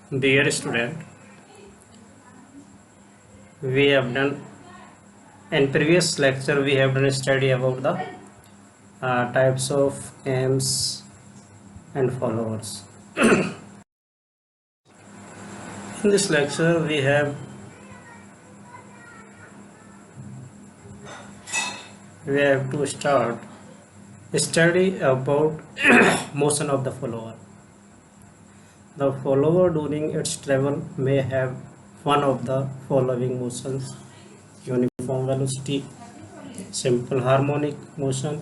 Dear student, we have done in previous lecture we have done a study about the types of games and followers. In this lecture we have to start a study about motion of the follower. The follower during its travel may have one of the following motions: uniform velocity, simple harmonic motion,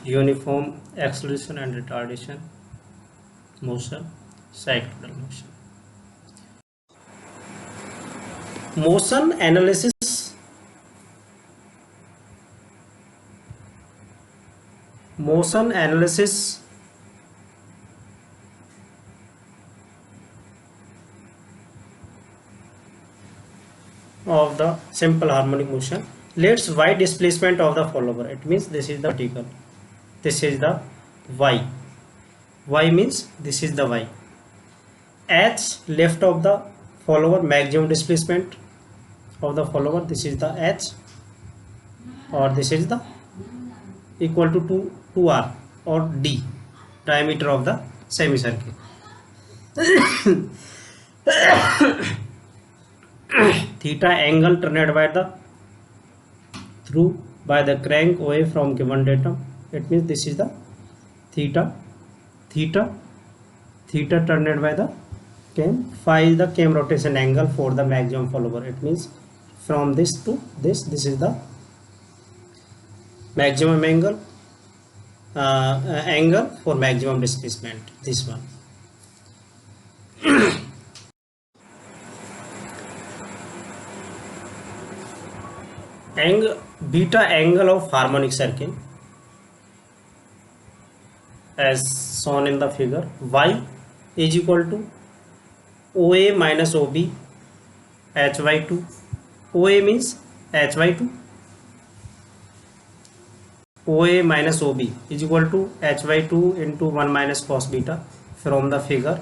uniform acceleration and retardation motion, cyclical motion. Motion analysis of the simple harmonic motion. Let's y displacement of the follower. It means this is the vertical, this is the y means this is the y. H left of the follower, maximum displacement of the follower, this is the h, or this is the equal to 2r or d, diameter of the semicircle. Theta angle turned by the crank away from given datum. It means this is the theta turned by the cam. Phi is the cam rotation angle for the maximum follower. It means from this to this is the maximum angle for maximum displacement, this one. Beta angle of harmonic circle as shown in the figure. Y is equal to OA minus OB h by 2. OA means h by 2. OA minus OB is equal to h by 2 into 1 minus cos beta from the figure.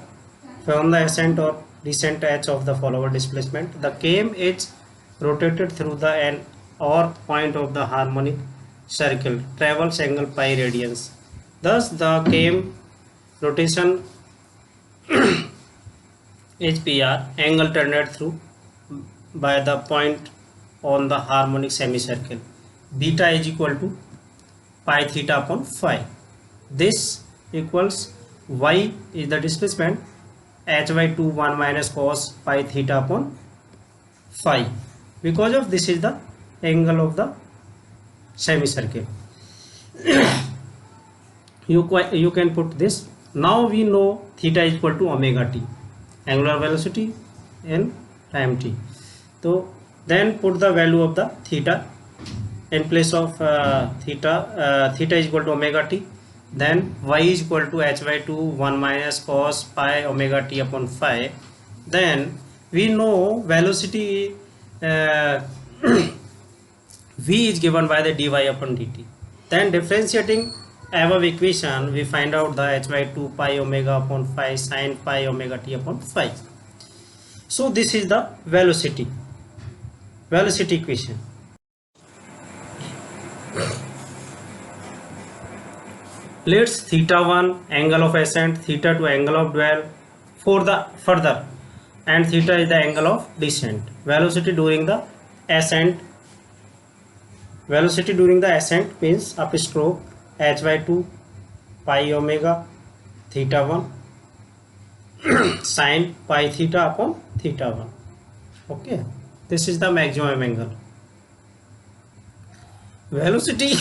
From the ascent or descent h of the follower displacement, the km is rotated through the n or point of the harmonic circle travels angle pi radians. Thus the km rotation is PR, angle turned through by the point on the harmonic semicircle. Beta is equal to pi theta upon phi. This equals y is the displacement, h by 2 1 minus cos pi theta upon phi. Because of this is the angle of the semicircle. You can put this. Now we know theta is equal to omega t, angular velocity in time t. So then put the value of the theta in place of theta is equal to omega t. Then y is equal to h by 2 1 minus cos pi omega t upon phi. Then we know velocity v is given by the dy upon dt. Then differentiating above equation, we find out the h by 2 pi omega upon phi sin pi omega t upon phi. So this is the velocity equation. Let's theta 1 angle of ascent, theta 2 angle of dwell for the further, and theta is the angle of descent. Velocity during the ascent means upstroke, h by 2 pi omega theta 1 sin pi theta upon theta 1. Okay, this is the maximum angle. Velocity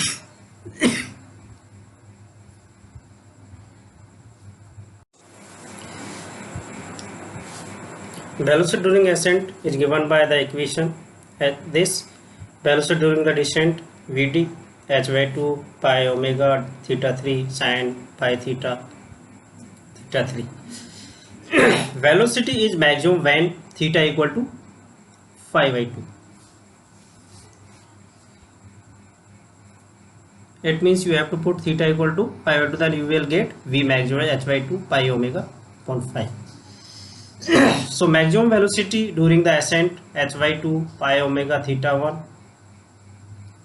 velocity during ascent is given by the equation at this. Velocity during the descent, Vd h by 2 pi omega theta 3 sin pi theta 3. Velocity is maximum when theta equal to phi by 2. It means you have to put theta equal to pi by 2, then you will get V max h by 2 pi omega upon phi. So maximum velocity during the ascent h by 2 pi omega theta 1,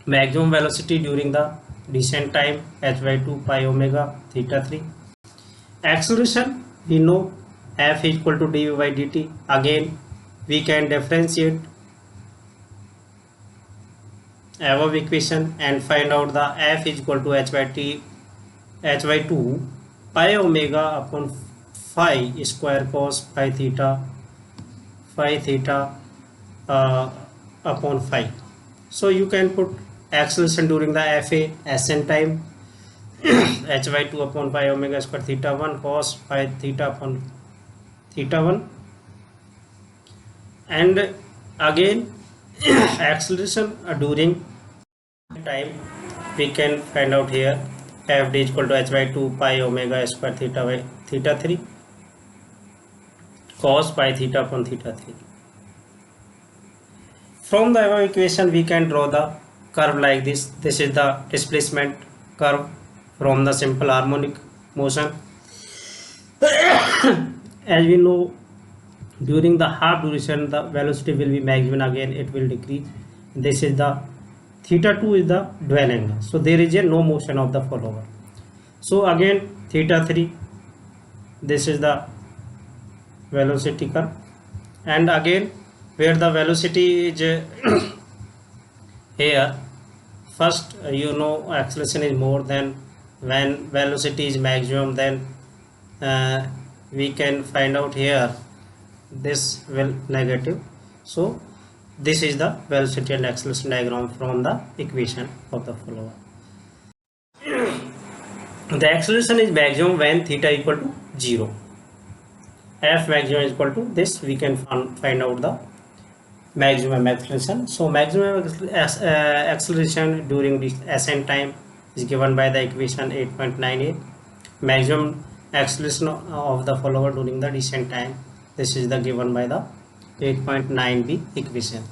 maximum velocity during the descent time h by 2 pi omega theta 3. Acceleration we know f is equal to dv by dt. Again we can differentiate above equation and find out the f is equal to h by 2 pi omega upon phi square cos phi theta upon phi. So you can put acceleration during the fa ascent time h by 2 upon pi omega square theta 1 cos phi theta upon theta 1, and again acceleration during time we can find out here f d is equal to h by 2 pi omega square theta by theta 3 cos pi theta upon theta 3. From the above equation we can draw the curve like this. This is the displacement curve from the simple harmonic motion. As we know, during the half duration the velocity will be maximum, again it will decrease. This is the theta 2 is the dwell angle, so there is a no motion of the follower. So again theta 3, this is the velocity curve, and again where the velocity is here, first you know acceleration is more, than when velocity is maximum, then we can find out here this will negative. So this is the velocity and acceleration diagram from the equation of the follower. The acceleration is maximum when theta equal to 0. F maximum is equal to this, we can find out the maximum acceleration. So maximum acceleration during this ascent time is given by the equation 8.98. Maximum acceleration of the follower during the descent time, this is the given by the 8.9b equation.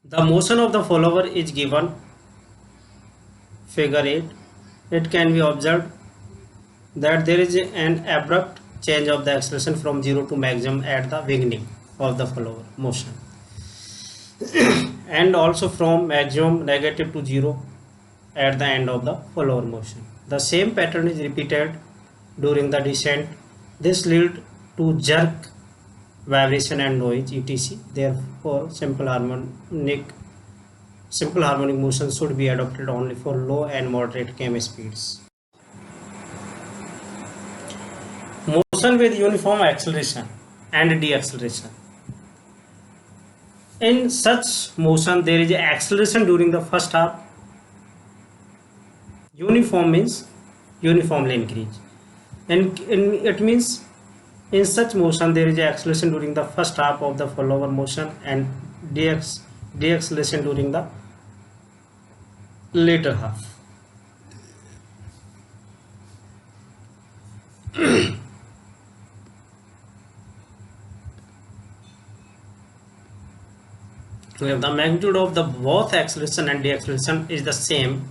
The motion of the follower is given figure 8. It can be observed that there is an abrupt change of the acceleration from 0 to maximum at the beginning of the follower motion, and also from maximum negative to 0 at the end of the follower motion. The same pattern is repeated during the descent. This leads to jerk, vibration and noise etc. Therefore simple harmonic motion should be adopted only for low and moderate km speeds. Motion with uniform acceleration and deceleration. In such motion there is acceleration during the first half. Uniform means uniformly increase, and it means in such motion there is acceleration during the first half of the follower motion and deceleration during the later half. If the magnitude of the both acceleration and deceleration is the same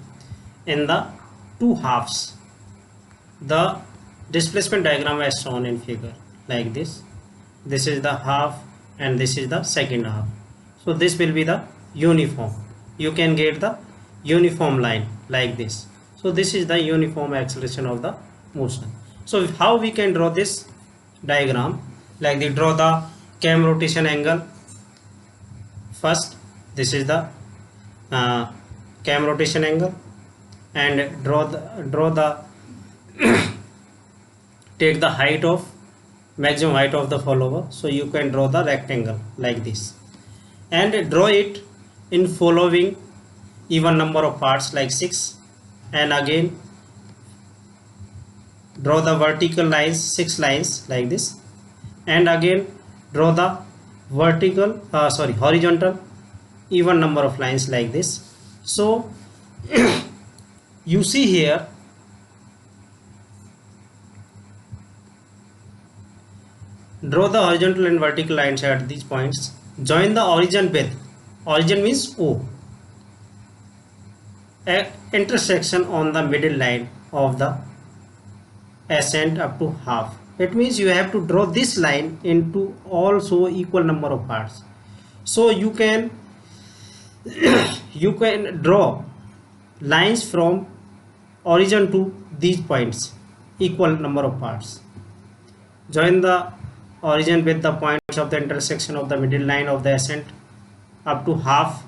in the two halves, the displacement diagram as shown in figure like this. This is the half and this is the second half. So this will be the uniform. You can get the uniform line like this. So this is the uniform acceleration of the motion. So how we can draw this diagram? Like they draw the cam rotation angle. First, this is the cam rotation angle, and draw the take the height of maximum height of the follower. So you can draw the rectangle like this, and draw it in following even number of parts like 6, and again draw the vertical lines, 6 lines like this, and again draw the horizontal even number of lines like this. So you see here draw the horizontal and vertical lines at these points. Join the origin with, origin means O, a intersection on the middle line of the ascent up to half. it means you have to draw this line into also equal number of parts. So you can draw lines from origin to these points, equal number of parts. Join the origin with the points of the intersection of the middle line of the ascent up to half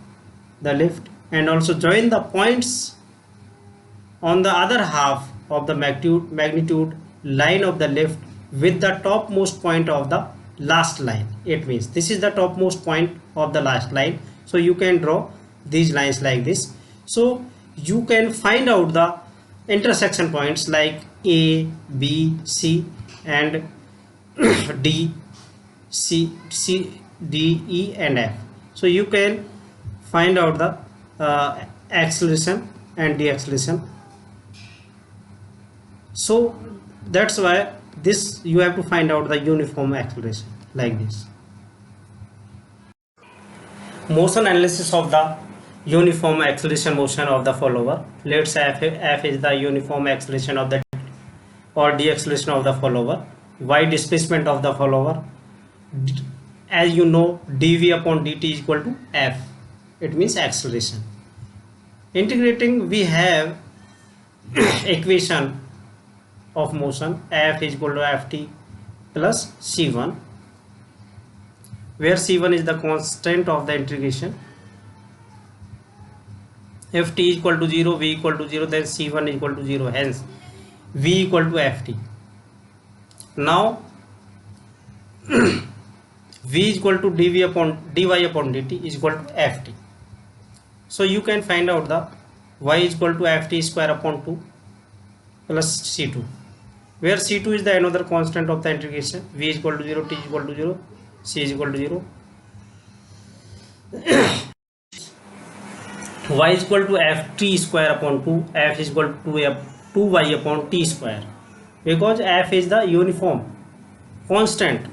the lift, and also join the points on the other half of the magnitude line of the lift with the topmost point of the last line. It means this is the topmost point of the last line, so you can draw these lines like this. So you can find out the intersection points like A, B, C and D, D, E and F. So you can find out the acceleration and deceleration. So that's why this you have to find out the uniform acceleration like this. Motion analysis of the uniform acceleration motion of the follower. Let's say F is the uniform acceleration of the or deceleration of the follower. Y displacement of the follower. As you know, dv upon dt is equal to F. It means acceleration. Integrating, we have equation of motion F is equal to Ft plus C1, where C1 is the constant of the integration. If t is equal to 0, v equal to 0, then C1 is equal to 0, hence v equal to Ft. Now v is equal to dy upon dt is equal to Ft. So you can find out the y is equal to Ft square upon 2 plus C2, where C2 is the another constant of the integration. V is equal to 0, t is equal to 0, c is equal to 0. Y is equal to Ft square upon 2, F is equal to 2y upon t square, because F is the uniform constant.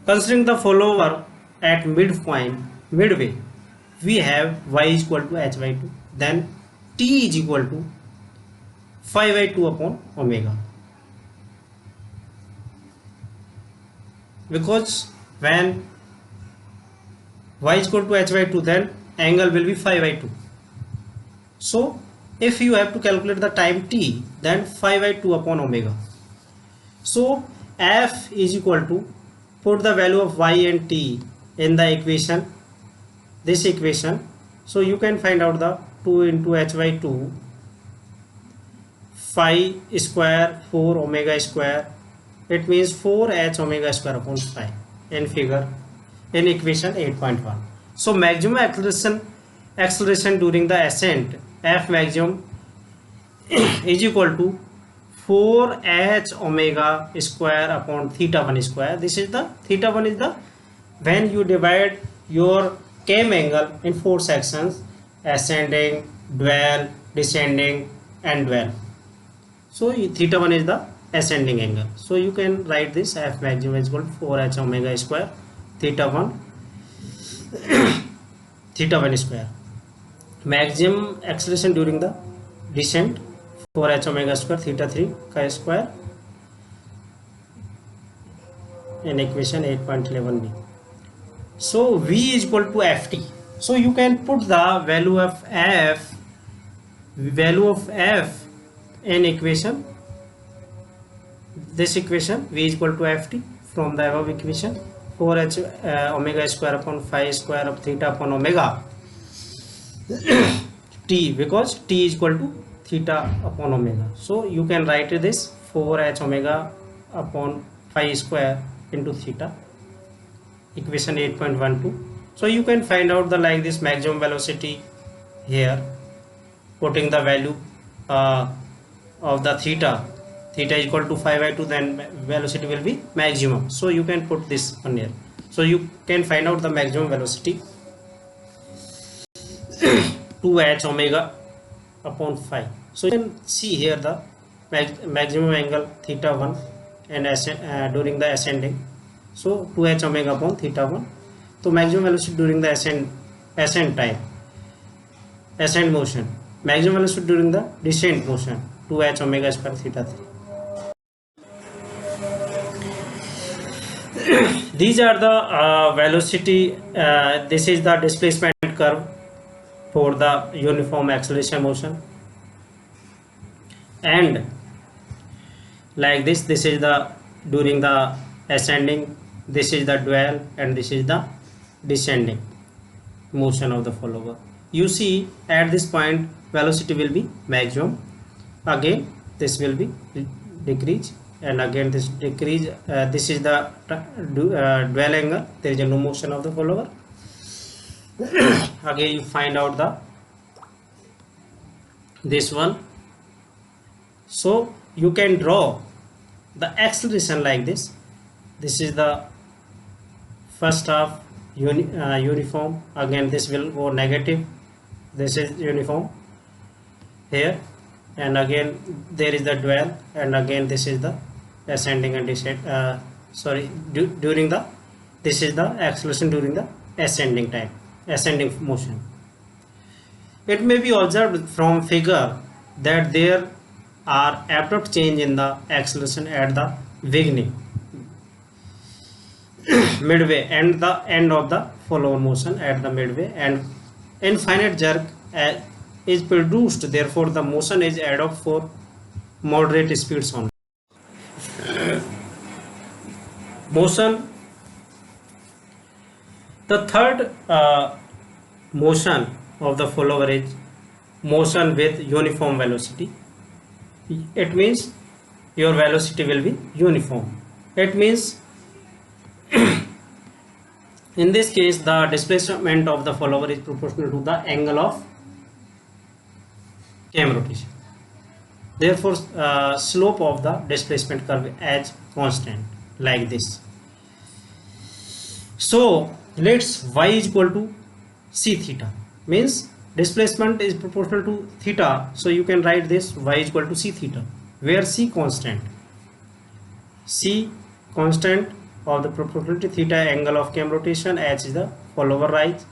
Considering the follower at midway, we have y is equal to h by 2, then t is equal to 5 by 2 upon omega, because when y is equal to h by 2, then angle will be 5 by 2. So if you have to calculate the time t, then 5 by 2 upon omega. So F is equal to, put the value of y and t in the equation, this equation. So you can find out the 2 into h by 2, 5 square 4 omega square, it means 4h omega square upon 5 in equation 8.1. So maximum acceleration during the ascent, F maximum is equal to 4h omega square upon theta 1 square. This is the theta 1 is the when you divide your cam angle in 4 sections: ascending, dwell, descending and dwell. So theta 1 is the ascending angle. So you can write this F maximum is equal to 4h omega square theta 1 theta 1 square. Maximum acceleration during the descent, 4h omega square theta 3 chi square in equation 8.11b. So v is equal to Ft. So you can put the value of F in equation, this equation, v is equal to Ft from the above equation, 4h omega square upon 5 square of theta upon omega t, because t is equal to theta upon omega. So you can write this 4h omega upon 5 square into theta, equation 8.12. So you can find out the like this maximum velocity here, putting the value of the theta is equal to 5 by 2, then velocity will be maximum. So you can put this one here. So you can find out the maximum velocity 2h omega upon 5. So you can see here the maximum angle theta 1 and during the ascending. So 2h omega upon theta 1. So maximum velocity during the ascent motion. Maximum velocity during the descent motion, 2h omega square theta 3. These are the velocity, this is the displacement curve for the uniform acceleration motion, and like this is the during the ascending, this is the dual, and this is the descending motion of the follower. You see at this point velocity will be maximum, again this will be decrease, and again this decrease. This is the dual angle, there is a no motion of the follower. Again you find out the this one, so you can draw the acceleration like this. This is the first half uniform, again this will go negative, this is uniform here, and again there is the dual, and again this is the ascending and descending, during the, this is the acceleration during the ascending time, ascending motion. It may be observed from figure that there are abrupt change in the acceleration at the beginning, midway, and the end of the follower motion at the midway, and infinite jerk is produced. Therefore the motion is adopted for moderate speeds only. Motion, the third motion of the follower is motion with uniform velocity. It means your velocity will be uniform. It means in this case the displacement of the follower is proportional to the angle of cam rotation. Therefore slope of the displacement curve as constant like this. So let's y is equal to c theta, means displacement is proportional to theta, so you can write this y is equal to c theta, where c constant of the proportionality, theta angle of cam rotation, h is the follower rise,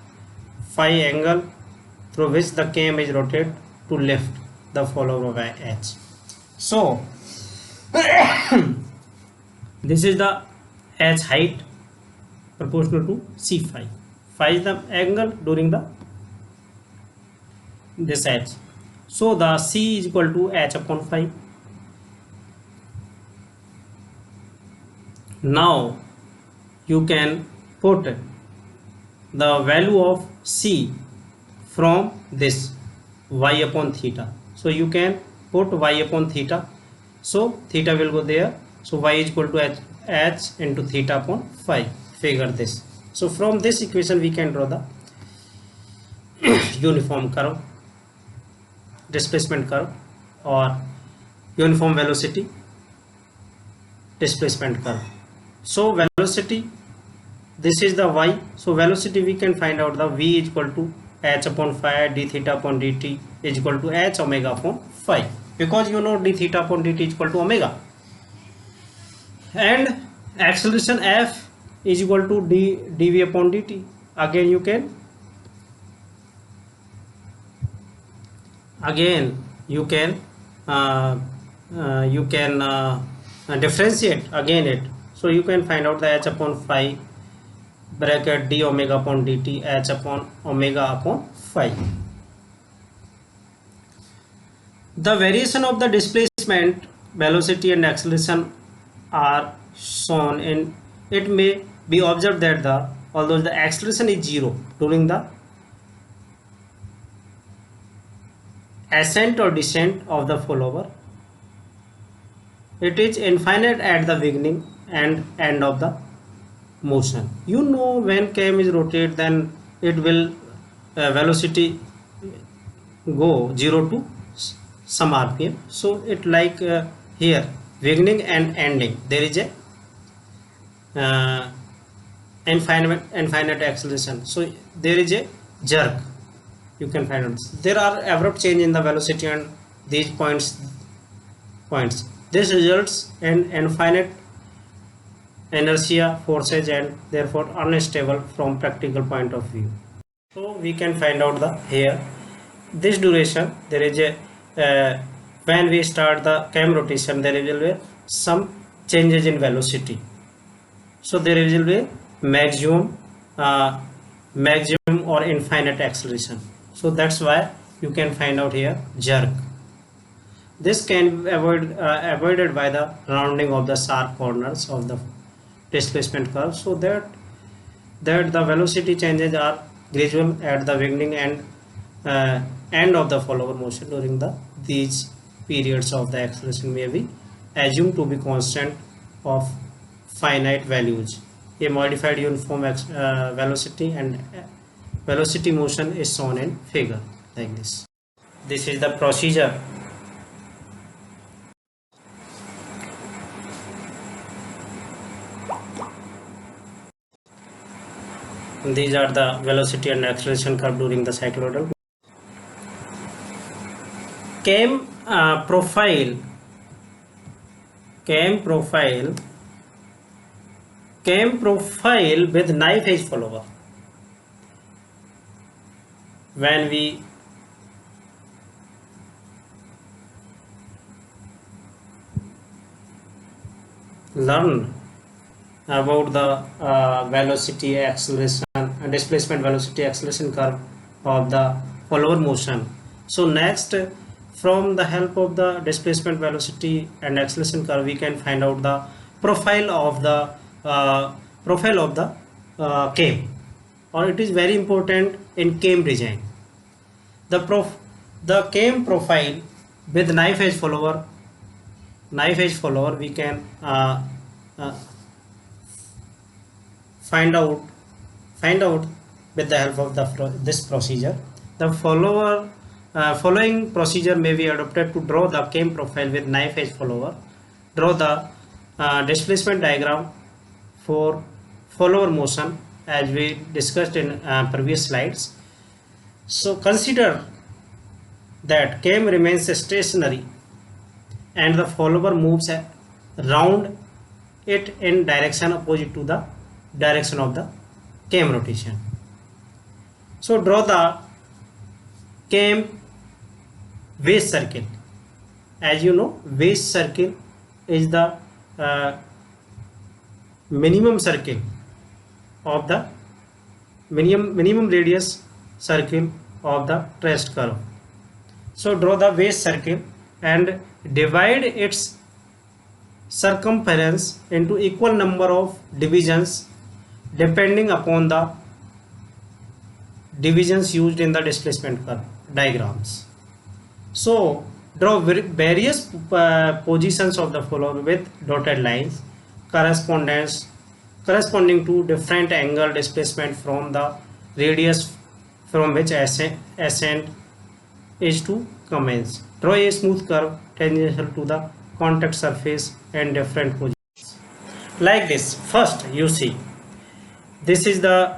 phi angle through which the cam is rotated to lift the follower by h. So this is the h height proportional to c phi. Phi is the angle during the this h. So the c is equal to h upon phi. Now you can put the value of c from this y upon theta. So you can put y upon theta, so theta will go there, so y is equal to h into theta upon phi. Figure this. So from this equation we can draw the uniform curve, displacement curve, or uniform velocity displacement curve. So velocity, this is the y, so velocity we can find out the v is equal to h upon phi, d theta upon dt is equal to h omega upon phi, because you know d theta upon dt is equal to omega, and acceleration f is equal to dv upon dt. Again you can differentiate again it, so you can find out the h upon phi bracket d omega upon dt h upon omega upon phi. The variation of the displacement, velocity and acceleration are shown in. It may be observed that although the acceleration is 0 during the ascent or descent of the follower, it is infinite at the beginning and end of the motion. You know when cam is rotated, then it will velocity go 0 to some rpm. So it like here beginning and ending there is a infinite acceleration, so there is a jerk. You can find out there are abrupt change in the velocity and these points. This results in infinite inertia forces and therefore unstable from practical point of view. So we can find out the here this duration, there is a when we start the cam rotation there will be some changes in velocity, so there will be maximum uh, maximum or infinite acceleration. So that's why you can find out here jerk. This can be avoided by the rounding of the sharp corners of the displacement curve, so that the velocity changes are gradual at the beginning and end of the follower motion. During these periods of the acceleration may be assumed to be constant of finite values. A modified uniform velocity and velocity motion is shown in figure like this. This is the procedure. These are the velocity and acceleration curve during the cycloidal. Cam profile with knife edge follower. When we learn about the velocity acceleration and displacement velocity acceleration curve of the follower motion, so next, from the help of the displacement velocity and acceleration curve, we can find out the profile of the cam, or it is very important in cam design. The cam profile with knife edge follower we can find out with the help of this procedure. The following procedure may be adopted to draw the cam profile with knife edge follower. Draw the displacement diagram for follower motion as we discussed in previous slides. So consider that cam remains stationary and the follower moves around it in direction opposite to the direction of the cam rotation. So draw the cam base circle. As you know, base circle is the minimum circle of the minimum radius circle of the traced curve. So draw the base circle and divide its circumference into equal number of divisions depending upon the divisions used in the displacement curve diagrams. So draw various positions of the follower with dotted lines corresponding to different angle displacement from the radius from which ascent is to commence. Draw a smooth curve tangential to the contact surface and different positions like this. First, you see this is the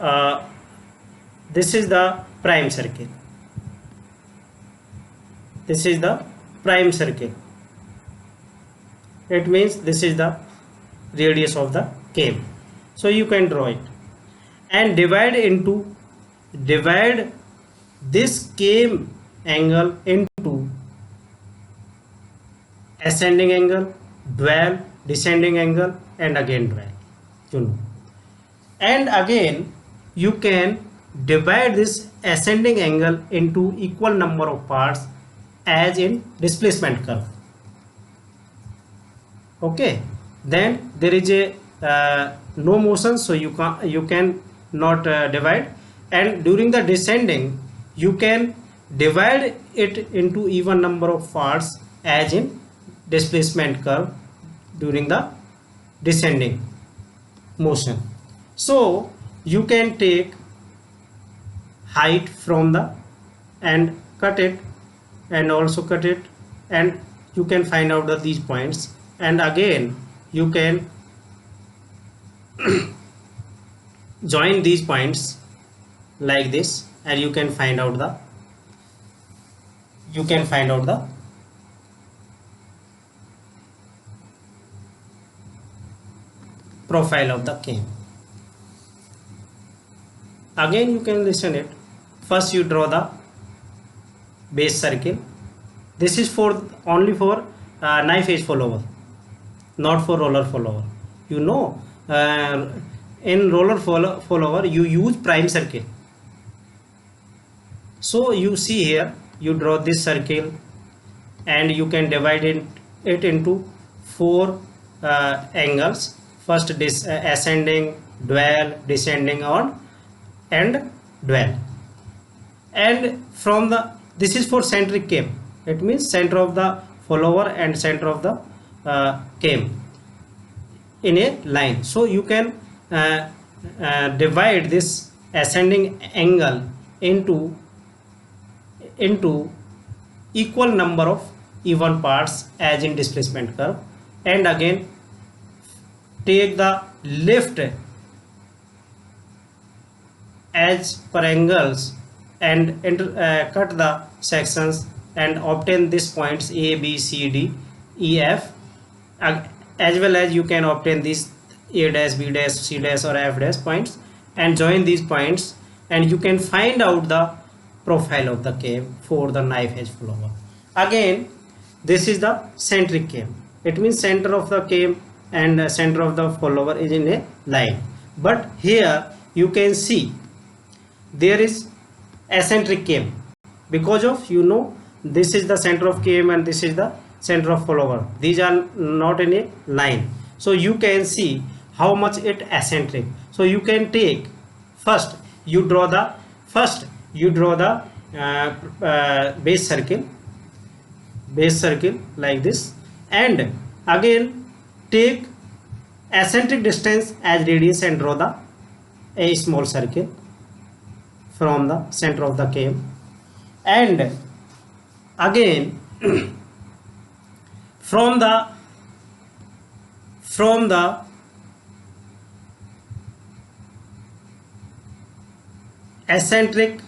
prime circle. This is the prime circle. It means this is the radius of the cam. So you can draw it and divide this cam angle into ascending angle, dual, descending angle, and again dual, you know. And again you can divide this ascending angle into equal number of parts as in displacement curve. Okay, then there is a no motion, so you can not divide, and during the descending you can divide it into even number of parts as in displacement curve during the descending motion. So you can take height from the and cut it and also cut it, and you can find out these points, and again you can join these points like this, and you can find out the profile of the cam. Again you can listen it. First you draw the base circle. This is only for knife edge follower, not for roller follower. You know, in roller follower you use prime circle. So you see here, you draw this circle and you can divide it into four angles. First ascending, dual, descending, or and dual. And from the, this is for centric came, it means center of the follower and center of the came in a line. So you can divide this ascending angle into equal number of even parts as in displacement curve, and again take the left as per angles and cut the sections and obtain these points A, B, C, D, E, F, as well as you can obtain these A dash, B dash, C dash or F dash points and join these points, and you can find out the profile of the cave for the knife edge follower. Again, this is the centric cave. It means center of the cave and center of the follower is in a line. But here you can see there is eccentric cave, because of, you know, this is the center of cave and this is the center of follower. These are not in a line. So you can see how much it eccentric. So you can take, first you draw the base circle like this, and again take eccentric distance as radius and draw a small circle from the center of the cave, and again from the eccentric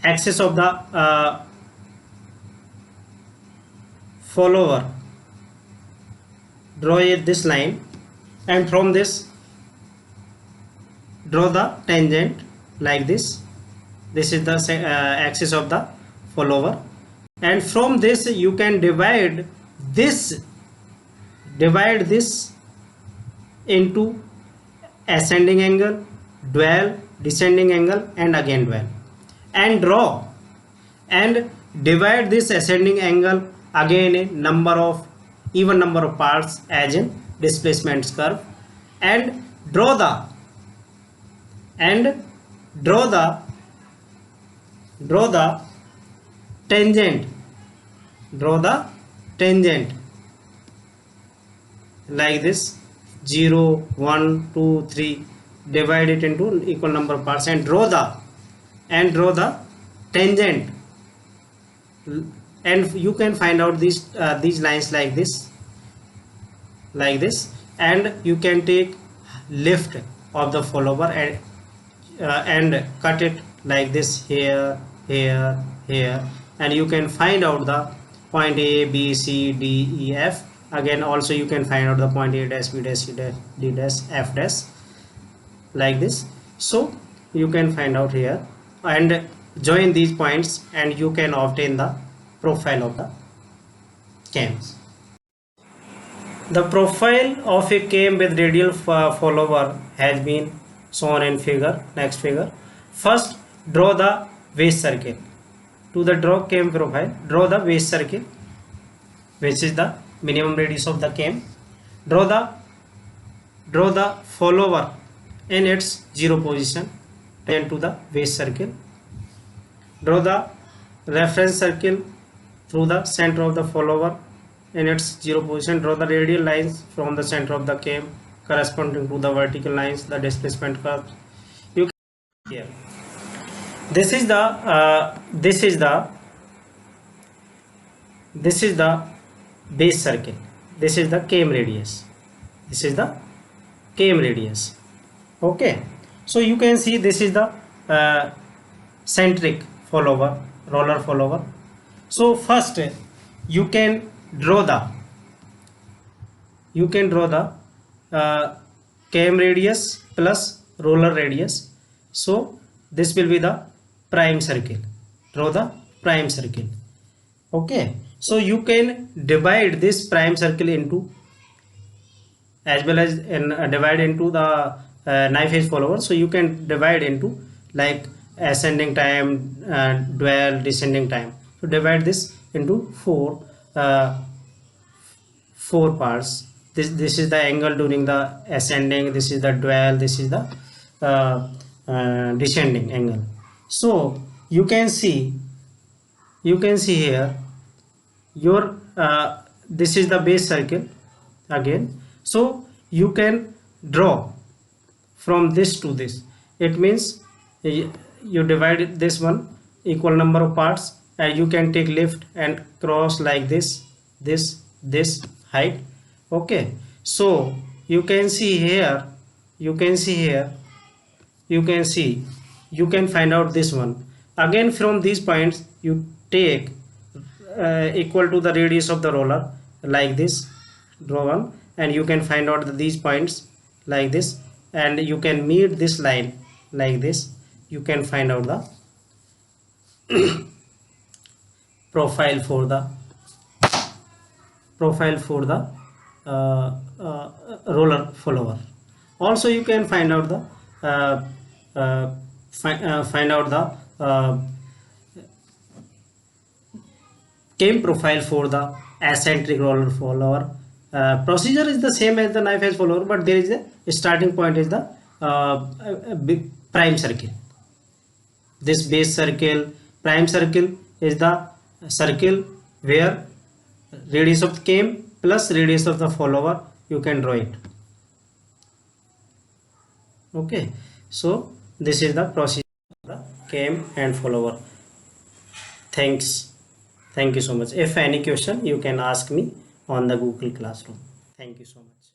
axis of the follower, draw this line, and from this draw the tangent like this. This is the axis of the follower, and from this you can divide this into ascending angle, dual, descending angle, and again dual, and draw and divide this ascending angle again in even number of parts as in displacement curve, and draw the tangent, like this, 0, 1, 2, 3, divide it into equal number of parts and draw the tangent, and you can find out these lines like this, and you can take left of the follower and cut it like this, here, and you can find out the point A, B, C, D, E, F. Again also you can find out the point A dash, B dash, C dash, D dash, F dash, like this. So you can find out here and join these points, and you can obtain the profile of the cams. The profile of a cam with radial follower has been shown in next figure. First, draw the base circle. To the draw cam profile, draw the base circle, which is the minimum radius of the cam. Draw the follower in its 0 position and to the base circle. Draw the reference circle through the center of the follower in its 0 position. Draw the radial lines from the center of the cam corresponding to the vertical lines, the displacement curves. You can see here. This is the base circle. This is the cam radius. Okay, so you can see this is the centric follower, roller follower. So first you can draw the cam radius plus roller radius. So this will be the prime circle. Draw the prime circle. Okay, so you can divide this prime circle into, as well as divide into the knife edge follower, so you can divide into like ascending time, dual, descending time. So divide this into four parts. This is the angle during the ascending, this is the dual, this is the descending angle. So you can see here your this is the base circle again. So you can draw from this to this. It means you divide this one equal number of parts, and you can take left and cross like this height. Okay, so you can see here, you can find out this one. Again, from these points you take equal to the radius of the roller, like this, draw one, and you can find out these points like this, and you can meet this line like this. You can find out the profile for the roller follower. Also you can find out the came profile for the eccentric roller follower. Procedure is the same as the knife edge follower, but there is a starting point is the big prime circle. This base circle, prime circle, is the circle where radius of the came plus radius of the follower, you can draw it. Okay, so this is the procedure of the came and follower. Thank you so much. If any question, you can ask me on the Google Classroom. Thank you so much.